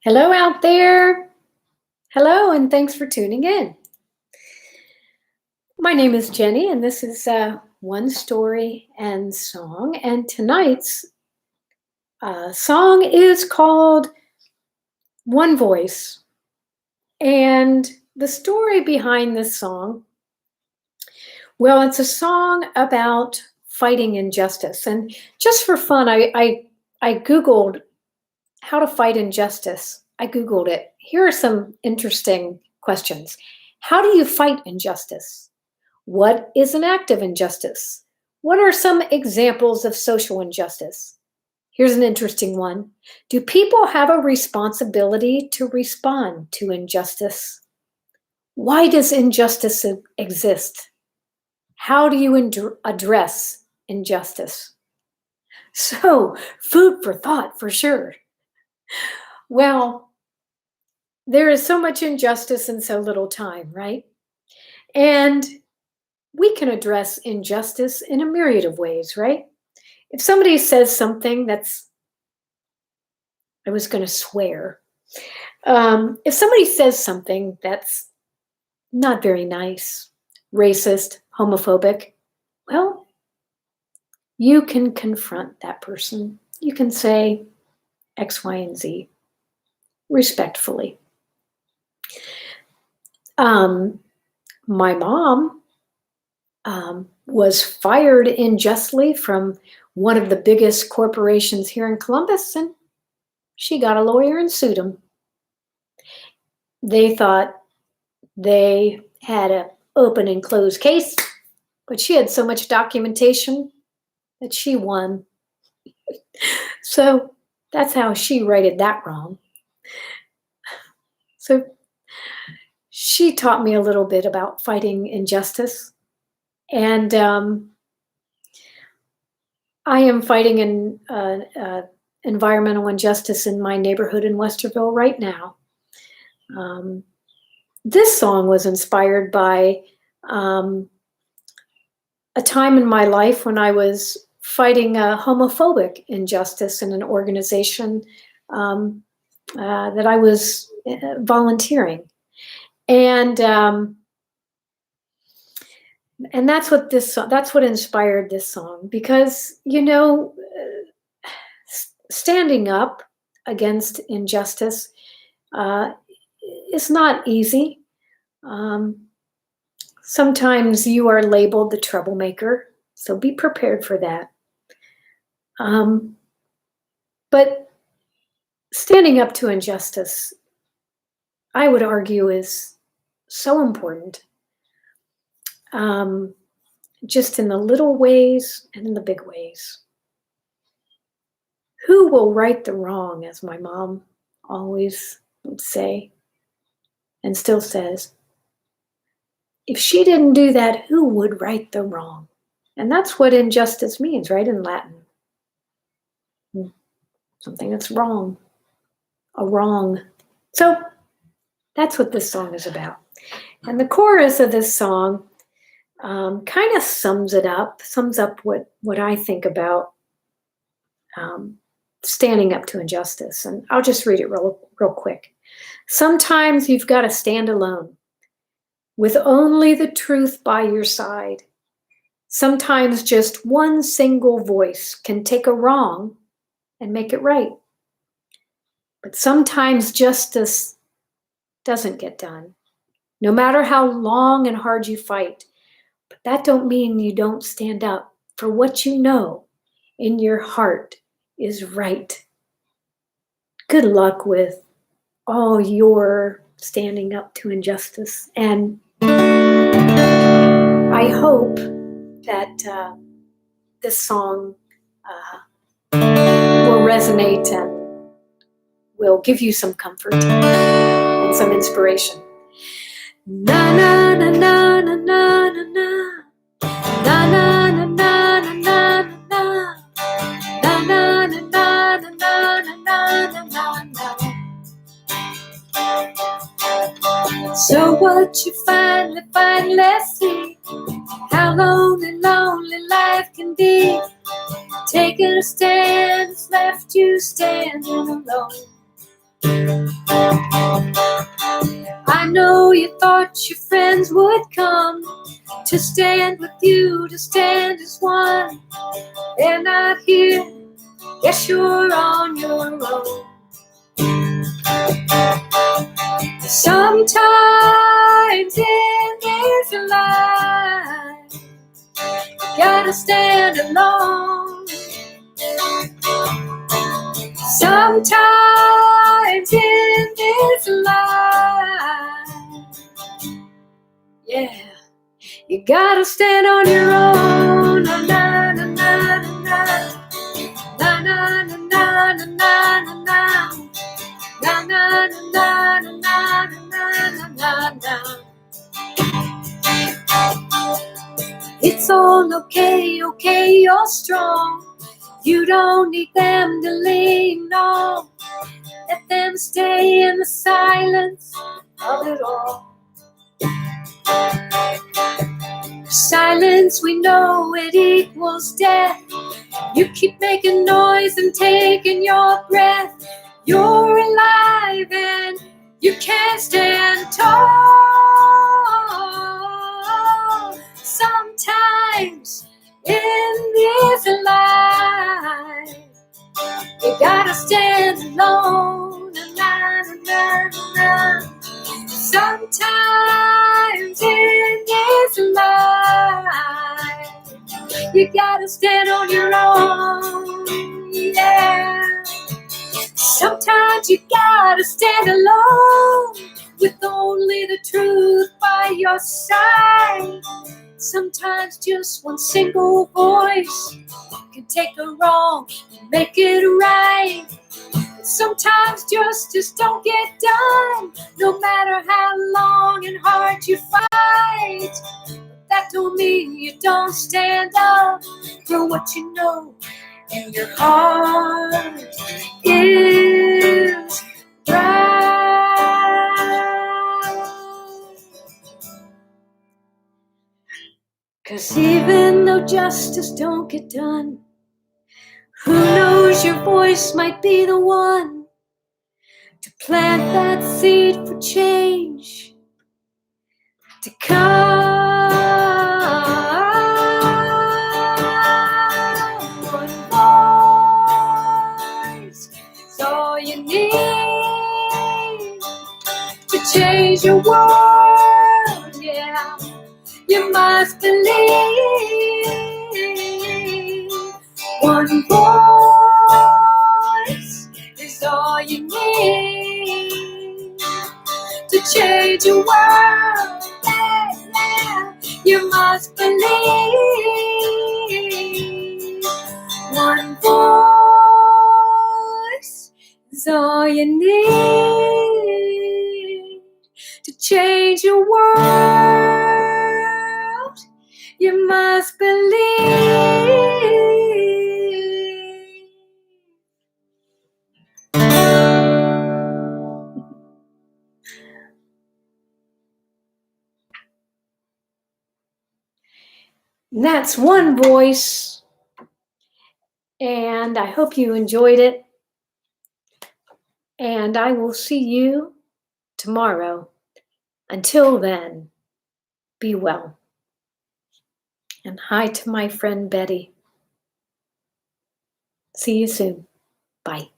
Hello out there. Hello, and thanks for tuning in. My name is Jenny, and this is One Story and Song. And tonight's song is called One Voice. And the story behind this song, well, it's a song about fighting injustice. And just for fun, I Googled how to fight injustice. I Googled it. Here are some interesting questions. How do you fight injustice? What is an act of injustice? What are some examples of social injustice? Here's an interesting one. Do people have a responsibility to respond to injustice? Why does injustice exist? How do you address injustice? So, food for thought for sure. Well, there is so much injustice in so little time, right? And we can address injustice in a myriad of ways, right? If somebody says something I was going to swear. If somebody says something that's not very nice, racist, homophobic, well, you can confront that person. You can say X, Y, and Z respectfully. My mom was fired unjustly from one of the biggest corporations here in Columbus, and she got a lawyer and sued him. They thought they had an open and closed case, but she had so much documentation that she won. So that's how she righted that wrong. So she taught me a little bit about fighting injustice. And I am fighting environmental injustice in my neighborhood in Westerville right now. This song was inspired by a time in my life when I was fighting a homophobic injustice in an organization that I was volunteering. And that's what inspired this song, because standing up against injustice is not easy. Sometimes you are labeled the troublemaker, so be prepared for that. But standing up to injustice, I would argue, is so important. Just in the little ways and in the big ways. Who will right the wrong, as my mom always would say, and still says. If she didn't do that, who would right the wrong? And that's what injustice means, right, in Latin. Something that's wrong, a wrong. So that's what this song is about. And the chorus of this song kind of sums up what I think about standing up to injustice. And I'll just read it real quick. Sometimes you've got to stand alone with only the truth by your side. Sometimes just one single voice can take a wrong and make it right. But sometimes justice doesn't get done, no matter how long and hard you fight. But that don't mean you don't stand up for what you know in your heart is right. Good luck with all your standing up to injustice. And I hope that this song will resonate and will give you some comfort and some inspiration. Na na na na na na na na. Na na na na na na na. Na na na na na na na na na. So what you finally see how lonely life can be. Taking a stand has left you standing alone. I know you thought your friends would come to stand with you, to stand as one. They're not here, guess you're on your own. Sometimes in this life, you gotta stand alone. Sometimes in this life, yeah, you gotta stand on your own. Na na na na na na na na na na na na na. Na na na na na na na na na. It's all okay, okay, you're strong. You don't need them to lean on. Let them stay in the silence of it all. Silence, we know it equals death. You keep making noise and taking your breath. You're alive and you can't stand tall. Sometimes in this life, you gotta stand alone. Na, na, na, na. Sometimes in this life, you gotta stand on your own. Yeah. Sometimes you gotta stand alone with only the truth by your side. Sometimes just one single voice can take a wrong and make it right. Sometimes justice don't get done, no matter how long and hard you fight. But that don't mean you don't stand up for what you know and your heart is right. 'Cause even though justice don't get done, who knows, your voice might be the one to plant that seed for change to come. One voice is all you need to change your world, yeah. You must believe. One voice is all you need to change your world, yeah, yeah. You must believe. One voice is all you need to change your world. You must believe. That's One Voice, and I hope you enjoyed it. And I will see you tomorrow. Until then, be well. And hi to my friend Betty. See you soon. Bye.